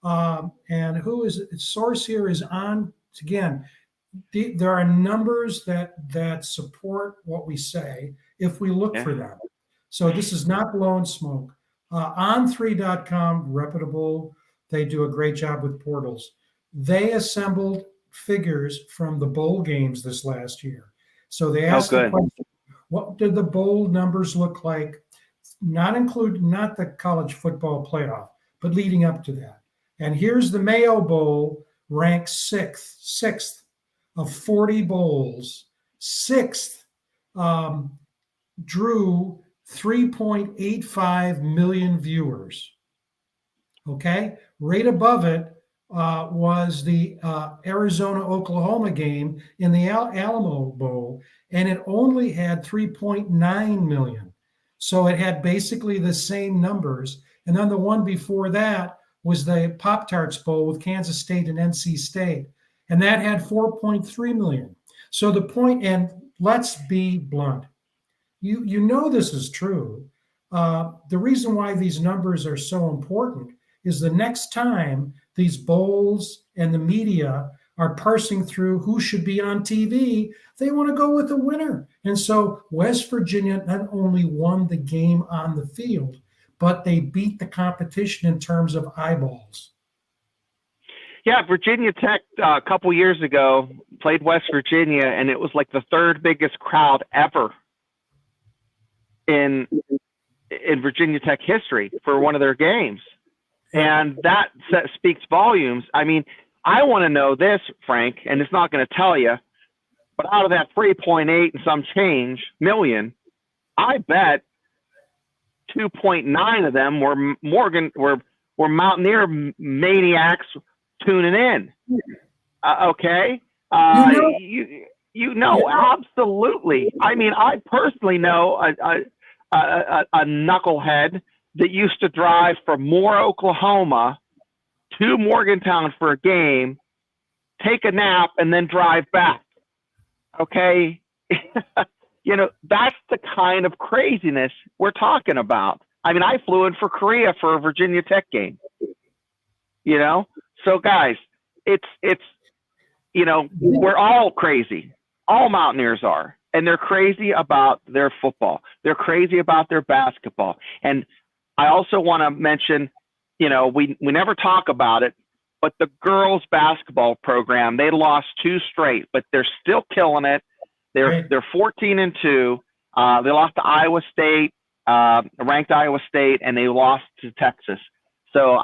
And source here is on, again, there are numbers that support what we say if we look for them. So this is not blowing smoke. On3.com, reputable, they do a great job with portals. They assembled figures from the bowl games this last year. So they asked the question, what did the bowl numbers look like? Not the college football playoff, but leading up to that. And here's the Mayo Bowl, ranked sixth of 40 bowls. Sixth, drew 3.85 million viewers. Okay, right above it was the Arizona-Oklahoma game in the Alamo Bowl, and it only had 3.9 million. So it had basically the same numbers. And then the one before that was the Pop-Tarts Bowl with Kansas State and NC State, and that had 4.3 million. So the point, and let's be blunt, you know this is true. The reason why these numbers are so important is the next time these bowls and the media are parsing through who should be on TV, they want to go with the winner. And so West Virginia not only won the game on the field, but they beat the competition in terms of eyeballs. Yeah, Virginia Tech a couple years ago played West Virginia, and it was like the third biggest crowd ever in Virginia Tech history for one of their games. And that speaks volumes. I mean, I want to know this, Frank, and it's not going to tell you, but out of that 3.8 and some change million, I bet 2.9 of them were Mountaineer maniacs tuning in. Okay. Absolutely. I mean, I personally know a knucklehead that used to drive from Moore, Oklahoma to Morgantown for a game, take a nap, and then drive back. Okay. That's the kind of craziness we're talking about. I mean, I flew in for Korea for a Virginia Tech game, So guys, we're all crazy. All Mountaineers are. And they're crazy about their football. They're crazy about their basketball. And I also want to mention, we never talk about it, but the girls basketball program, they lost 2 straight, but they're still killing it. They're 14-2. They lost to Iowa State, ranked Iowa State, and they lost to Texas. So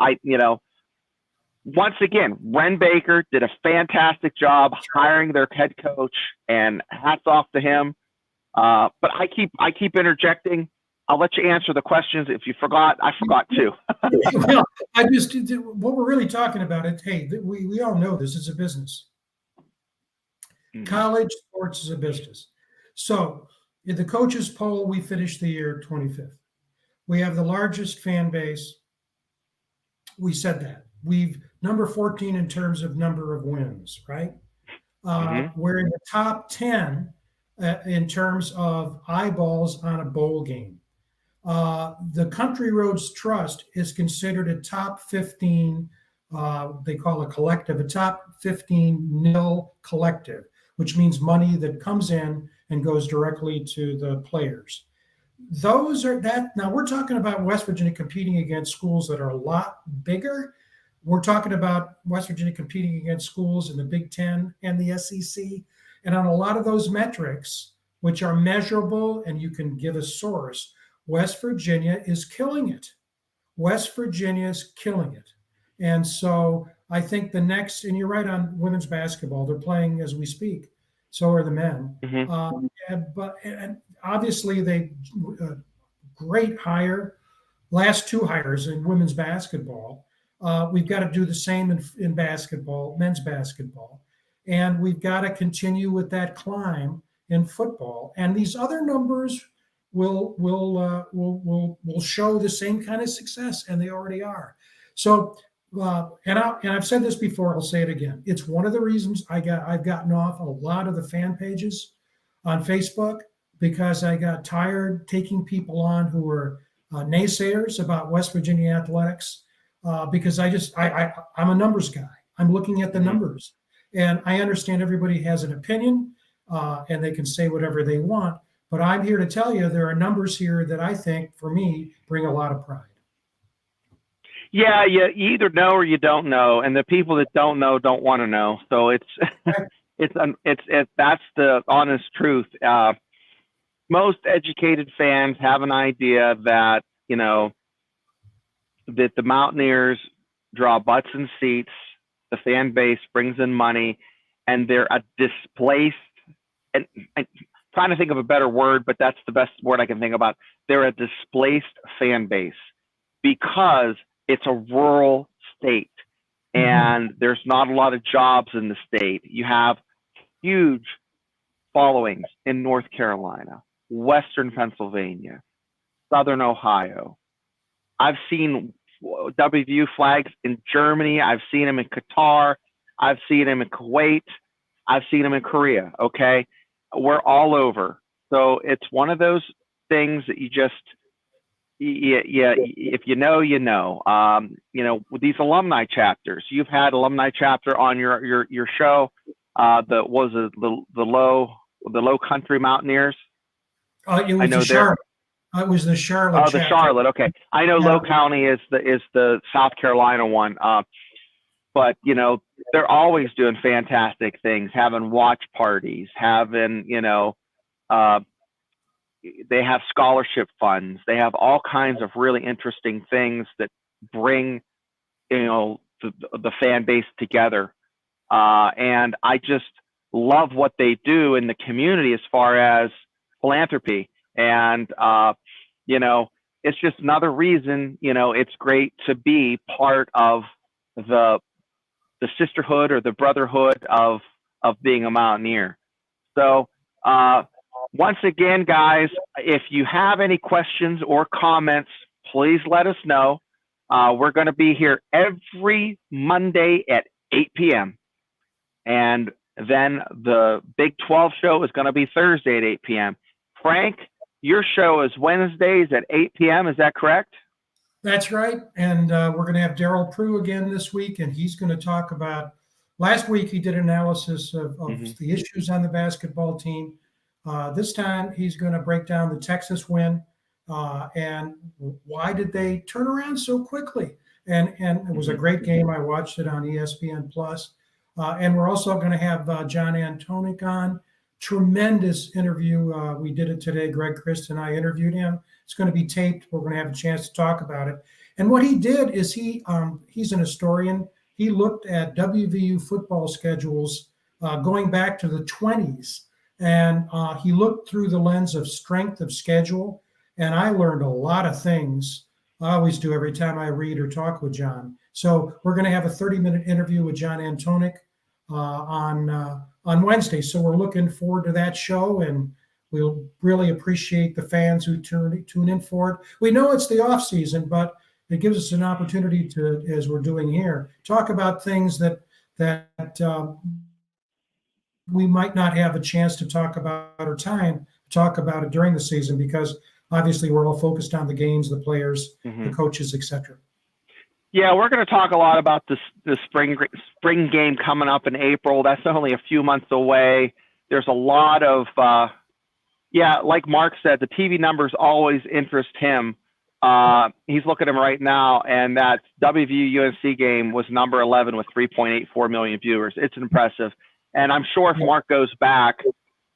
once again, Ren Baker did a fantastic job hiring their head coach, and hats off to him. But I keep interjecting. I'll let you answer the questions. If you forgot, I forgot too. Well, what we're really talking about is, hey, we all know this is a business. Mm-hmm. College sports is a business. So in the coaches poll, we finished the year 25th. We have the largest fan base. We said that. We've number 14 in terms of number of wins, right? We're in the top 10 in terms of eyeballs on a bowl game. The Country Roads Trust is considered a top 15, they call a collective, a top 15 nil collective, which means money that comes in and goes directly to the players. Now we're talking about West Virginia competing against schools that are a lot bigger. we're talking about West Virginia competing against schools in the Big Ten and the SEC. And on a lot of those metrics, which are measurable and you can give a source, West Virginia is killing it. West Virginia is killing it. And so I think the next, and you're right on women's basketball, they're playing as we speak. So are the men. Mm-hmm. And obviously they great hire, last two hires in women's basketball. We've got to do the same in basketball, men's basketball, and we've got to continue with that climb in football. And these other numbers will show the same kind of success, and they already are. So, and I've said this before, I'll say it again. It's one of the reasons I've gotten off a lot of the fan pages on Facebook, because I got tired taking people on who were naysayers about West Virginia athletics, because I'm a numbers guy. I'm looking at the numbers, and I understand everybody has an opinion, and they can say whatever they want. But I'm here to tell you there are numbers here that I think, for me, bring a lot of pride. Yeah, you either know or you don't know, and the people that don't know don't want to know. So it's that's the honest truth. Most educated fans have an idea that, that the Mountaineers draw butts and seats, the fan base brings in money, and they're a displaced, and I'm trying to think of a better word, but that's the best word I can think about. They're a displaced fan base because it's a rural state, and there's not a lot of jobs in the state. You have huge followings in North Carolina, Western Pennsylvania, Southern Ohio. I've seen WVU flags in Germany. I've seen them in Qatar. I've seen them in Kuwait. I've seen them in Korea. Okay. We're all over. So it's one of those things that you just, if you know, you know. With these alumni chapters, you've had alumni chapter on your show. The Low Country Mountaineers. It was the Charlotte. It was the Charlotte. Oh, the Charlotte. Okay, I know Low County is the South Carolina one. But they're always doing fantastic things, having watch parties, having they have scholarship funds. They have all kinds of really interesting things that bring the fan base together. And I just love what they do in the community as far as philanthropy. And, it's just another reason, it's great to be part of the sisterhood or the brotherhood of being a Mountaineer. So, once again, guys, if you have any questions or comments, please let us know. We're going to be here every Monday at 8 p.m. And then the Big 12 show is going to be Thursday at 8 p.m. Frank, your show is Wednesdays at 8 p.m. Is that correct? That's right. And we're going to have Daryl Prue again this week, and he's going to talk about, last week he did analysis of the issues on the basketball team. This time he's going to break down the Texas win and why did they turn around so quickly. And it was a great game. I watched it on ESPN Plus. And we're also going to have John Antonic on. Tremendous interview. We did it today. Greg Christ and I interviewed him. It's going to be taped. We're going to have a chance to talk about it. And what he did is he's an historian. He looked at WVU football schedules going back to the 20s. And he looked through the lens of strength of schedule. And I learned a lot of things. I always do every time I read or talk with John. So we're going to have a 30-minute interview with John Antonic on Wednesday. So we're looking forward to that show, and we'll really appreciate the fans who tune in for it. We know it's the off season, but it gives us an opportunity to, as we're doing here, talk about things that we might not have a chance to talk about or time to talk about it during the season, because obviously we're all focused on the games, the players, the coaches, etc. Yeah, we're going to talk a lot about the spring game coming up in April. That's only a few months away. There's a lot of, like Mark said, the TV numbers always interest him. He's looking at him right now, and that WVU UNC game was number 11 with 3.84 million viewers. It's impressive. And I'm sure if Mark goes back,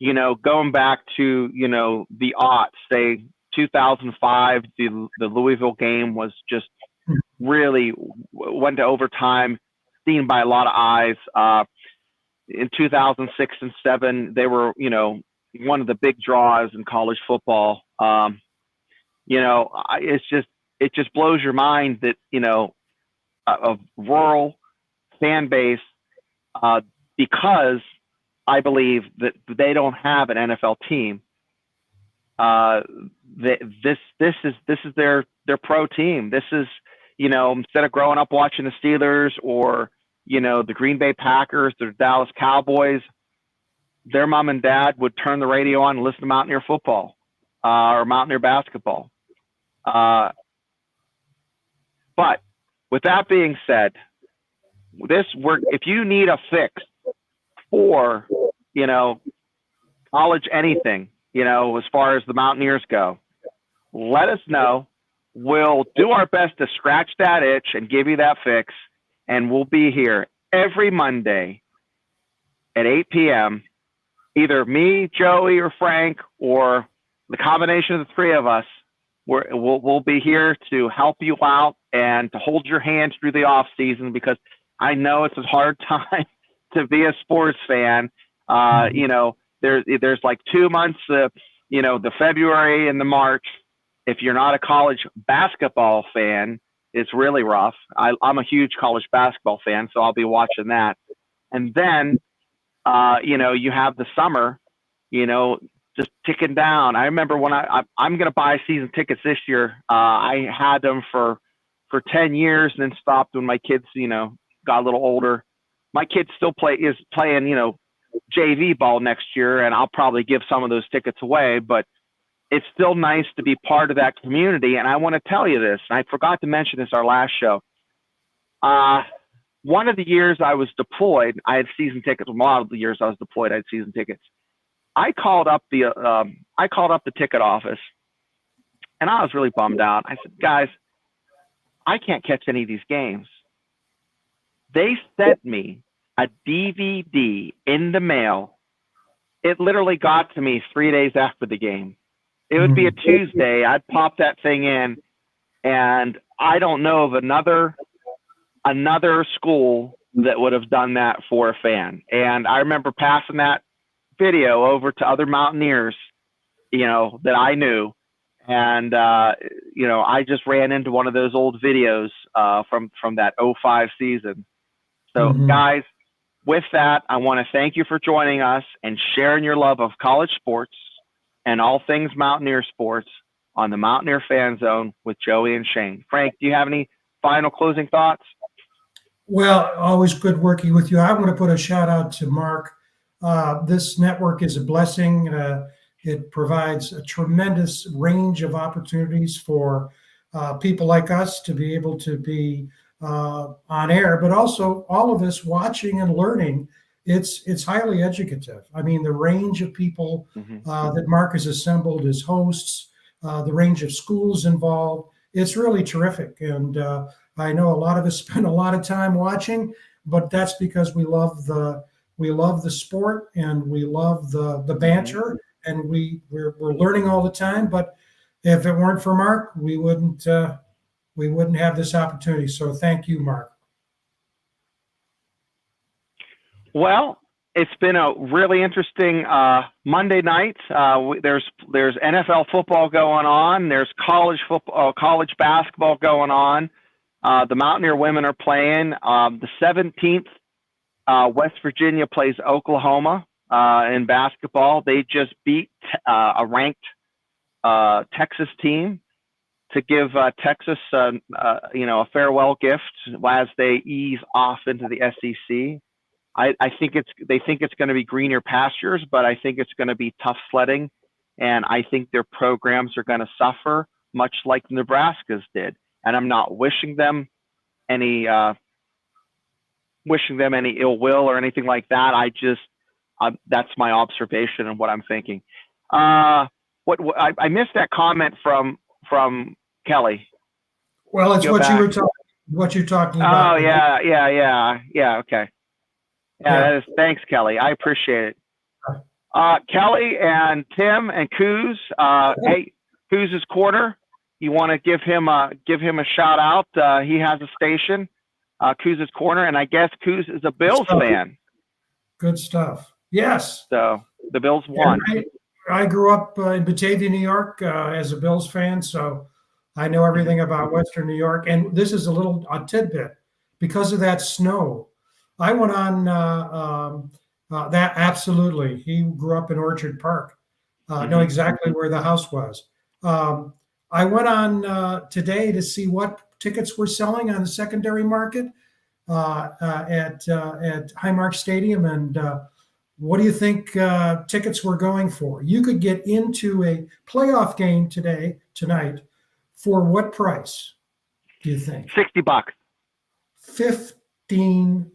going back to, the aughts, say 2005, the Louisville game was just really went to overtime, seen by a lot of eyes. In 2006 and 7, they were, one of the big draws in college football. It just blows your mind that, a rural fan base, because I believe that they don't have an NFL team. This is their pro team. This is, instead of growing up watching the Steelers or, the Green Bay Packers, the Dallas Cowboys, their mom and dad would turn the radio on and listen to Mountaineer football, or Mountaineer basketball. But with that being said, if you need a fix for, college anything, as far as the Mountaineers go, let us know. We'll do our best to scratch that itch and give you that fix. And we'll be here every Monday at 8 p.m. Either me, Joey, or Frank, or the combination of the three of us. We'll be here to help you out and to hold your hand through the off season, because I know it's a hard time to be a sports fan. There's like 2 months, the February and the March. If you're not a college basketball fan, it's really rough. I'm a huge college basketball fan, so I'll be watching that. And then, you have the summer, just ticking down. I remember when I'm going to buy season tickets this year. I had them for 10 years and then stopped when my kids, got a little older. My kid still playing, JV ball next year, and I'll probably give some of those tickets away, but it's still nice to be part of that community. And I want to tell you this, and I forgot to mention this our last show. One of the years I was deployed, I had season tickets. A lot of the years I was deployed, I had season tickets. I called up the ticket office, and I was really bummed out. I said, guys, I can't catch any of these games. They sent me a DVD in the mail. It literally got to me 3 days after the game. It would be a Tuesday. I'd pop that thing in, and I don't know of another school that would have done that for a fan. And I remember passing that video over to other Mountaineers, that I knew. And, I just ran into one of those old videos from that 05 season. So guys, with that, I want to thank you for joining us and sharing your love of college sports and all things Mountaineer sports on the Mountaineer Fan Zone with Joey and Shane. Frank, do you have any final closing thoughts? Well, always good working with you. I want to put a shout out to Mark. This network is a blessing. It provides a tremendous range of opportunities for people like us to be able to be on air, but also all of us watching and learning. It's highly educative. I mean, the range of people that Mark has assembled as hosts, the range of schools involved, it's really terrific. And I know a lot of us spend a lot of time watching, but that's because we love the sport and we love the banter, and we're learning all the time. But if it weren't for Mark, we wouldn't have this opportunity. So thank you, Mark. Well, it's been a really interesting Monday night. There's NFL football going on. There's college basketball going on. The Mountaineer women are playing. The 17th, West Virginia plays Oklahoma in basketball. They just beat a ranked Texas team to give Texas a farewell gift as they ease off into the SEC. I think they think it's going to be greener pastures, but I think it's going to be tough sledding, and I think their programs are going to suffer much like Nebraska's did. And I'm not wishing them any ill will or anything like that. That's my observation and what I'm thinking. I missed that comment from Kelly. Well, it's Go what back. what you're talking Oh about. yeah. Okay. Yeah. Thanks, Kelly. I appreciate it. Kelly and Tim and Coos. Hey, Coos' Corner. You want to give him a shout out? He has a station, Coos' Corner, and I guess Coos is a Bills fan. Good stuff. Yes. So the Bills won. I grew up in Batavia, New York, as a Bills fan, so I know everything about Western New York. And this is a tidbit because of that snow. I went on that absolutely. He grew up in Orchard Park. Know exactly where the house was. I went on today to see what tickets were selling on the secondary market at Highmark Stadium, and what do you think tickets were going for? You could get into a playoff game tonight, for what price? Do you think? $60. $15.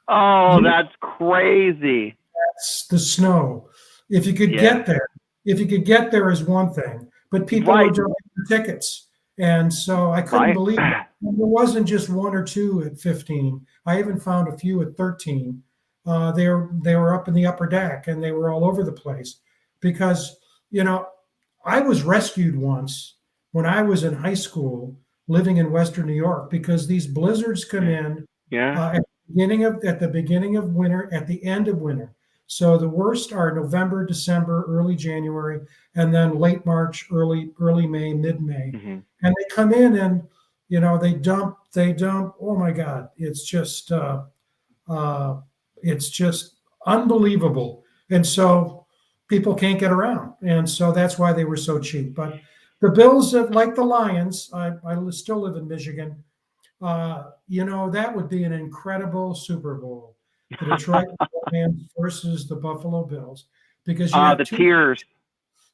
Oh, that's crazy. That's the snow. If you could get there, is one thing, but people were jumping for tickets. And so I couldn't believe it. There wasn't just one or two at 15. I even found a few at 13. They were up in the upper deck, and they were all over the place because, I was rescued once when I was in high school living in Western New York, because these blizzards come in at the beginning of winter, at the end of winter. So the worst are November, December, early January, and then late March, early May, mid-May. And they come in and, they dump. Oh my God, it's just unbelievable. And so people can't get around. And so that's why they were so cheap. But the Bills, like the Lions, I still live in Michigan. That would be an incredible Super Bowl. The Detroit Lions versus the Buffalo Bills, because you have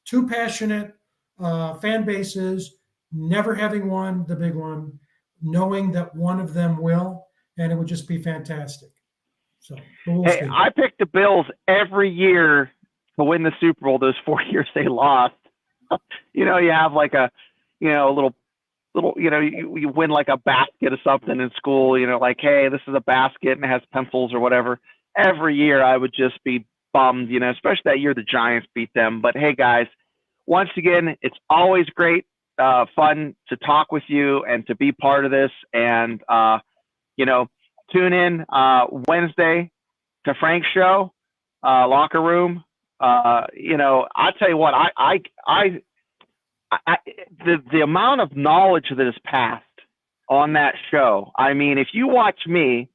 two passionate fan bases, never having won the big one, knowing that one of them will, and it would just be fantastic. So hey, I picked the Bills every year to win the Super Bowl. Those 4 years they lost. You have like a little, you win like a basket or something in school, like, hey, this is a basket and it has pencils or whatever. Every year I would just be bummed, especially that year the Giants beat them. But hey, guys, once again, it's always great, fun to talk with you and to be part of this. And, tune in Wednesday to Frank's show, Locker Room. I'll tell you what, the amount of knowledge that is passed on that show. I mean, if you watch me,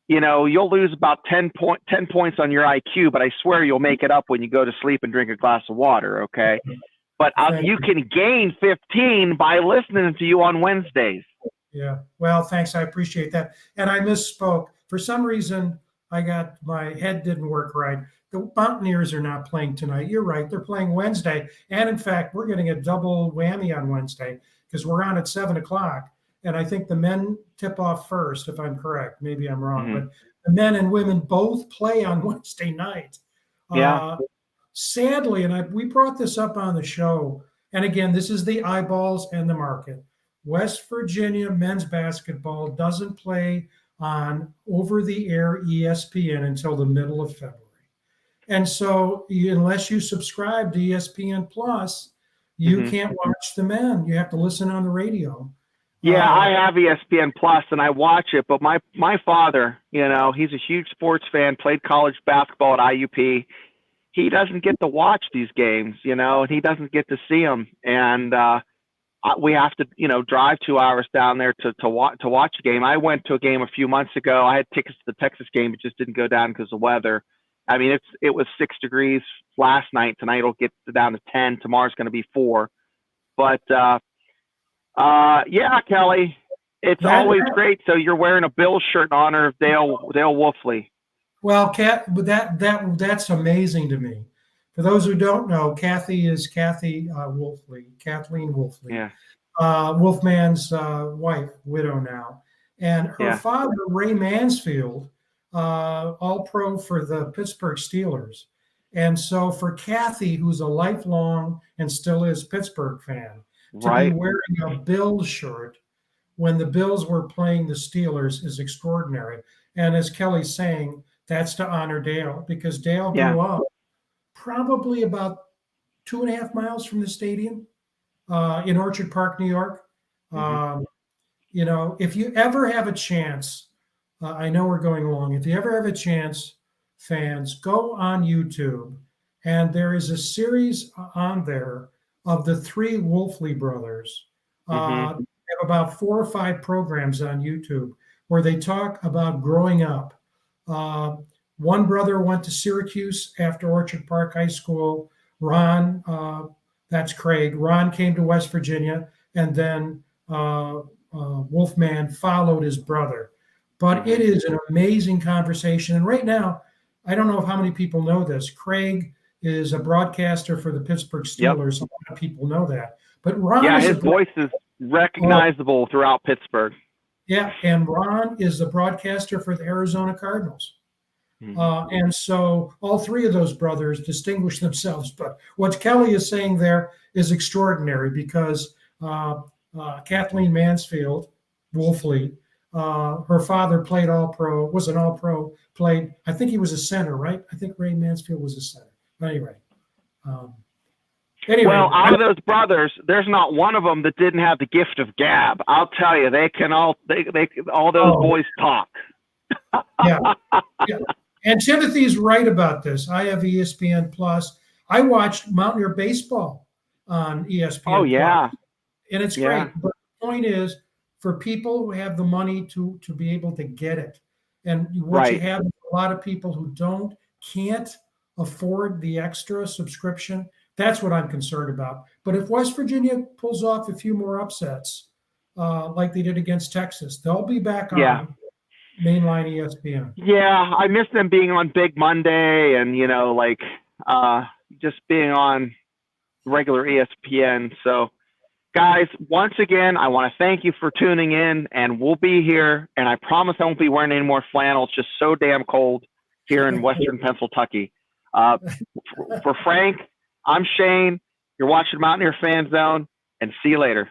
you'll lose about 10 points on your IQ, but I swear you'll make it up when you go to sleep and drink a glass of water. Okay. But you can gain 15 by listening to you on Wednesdays. Yeah. Well, thanks. I appreciate that. And I misspoke. For some reason, my head didn't work right. The Mountaineers are not playing tonight. You're right. They're playing Wednesday. And in fact, we're getting a double whammy on Wednesday because we're on at 7:00. And I think the men tip off first, if I'm correct. Maybe I'm wrong. But the men and women both play on Wednesday night. Yeah. Sadly, and we brought this up on the show. And again, this is the eyeballs and the market. West Virginia men's basketball doesn't play on over-the-air ESPN until the middle of February. And so unless you subscribe to ESPN Plus, you can't watch the men. You have to listen on the radio. Yeah, I have ESPN Plus and I watch it, but my father, he's a huge sports fan, played college basketball at IUP. He doesn't get to watch these games, and he doesn't get to see them. And we have to, drive 2 hours down there to watch a game. I went to a game a few months ago. I had tickets to the Texas game. It just didn't go down because of weather. I mean, it was 6 degrees last night. Tonight it'll get down to 10. Tomorrow's going to be 4. But yeah, Kelly, it's always great. So you're wearing a Bills shirt in honor of Dale Wolfley. Well, that's amazing to me. For those who don't know, Kathleen Wolfley. Yeah. Wolfman's wife, widow now. And her father, Ray Mansfield, all pro for the Pittsburgh Steelers. And so for Kathy, who's a lifelong and still is Pittsburgh fan, to be Right. wearing a Bills shirt when the Bills were playing the Steelers is extraordinary. And as Kelly's saying, that's to honor Dale, because Dale Yeah. grew up probably about 2.5 miles from the stadium in Orchard Park, New York. Mm-hmm. If you ever have a chance, I know we're going along. If you ever have a chance, fans, go on YouTube, and there is a series on there of the three Wolfley brothers. Mm-hmm. They have about 4 or 5 programs on YouTube where they talk about growing up. Uh, One brother went to Syracuse after Orchard Park High School. Ron, that's Craig. Ron came to West Virginia, and then Wolfman followed his brother. But it is an amazing conversation. And right now, I don't know how many people know this. Craig is a broadcaster for the Pittsburgh Yep. Steelers. A lot of people know that. But Ron Yeah, is his voice is recognizable throughout Pittsburgh. Yeah, and Ron is the broadcaster for the Arizona Cardinals. And so all three of those brothers distinguish themselves. But what Kelly is saying there is extraordinary because Kathleen Mansfield, Wolfley, her father played All-Pro, was an All-Pro, played, I think he was a center, right? I think Ray Mansfield was a center. But anyway, Well, out of those brothers, there's not one of them that didn't have the gift of gab. I'll tell you, they can all those boys talk. Yeah. And Timothy's right about this. I have ESPN Plus. I watched Mountaineer baseball on ESPN. Oh yeah, Plus, and it's great. But the point is, for people who have the money to be able to get it, and what you have a lot of people who can't afford the extra subscription. That's what I'm concerned about. But if West Virginia pulls off a few more upsets, like they did against Texas, they'll be back on mainline ESPN. Yeah, I miss them being on Big Monday and just being on regular ESPN. So, guys, once again, I want to thank you for tuning in, and we'll be here. And I promise I won't be wearing any more flannel. It's just so damn cold here in Western Pennsylvania. For Frank, I'm Shane. You're watching Mountaineer Fan Zone, and see you later.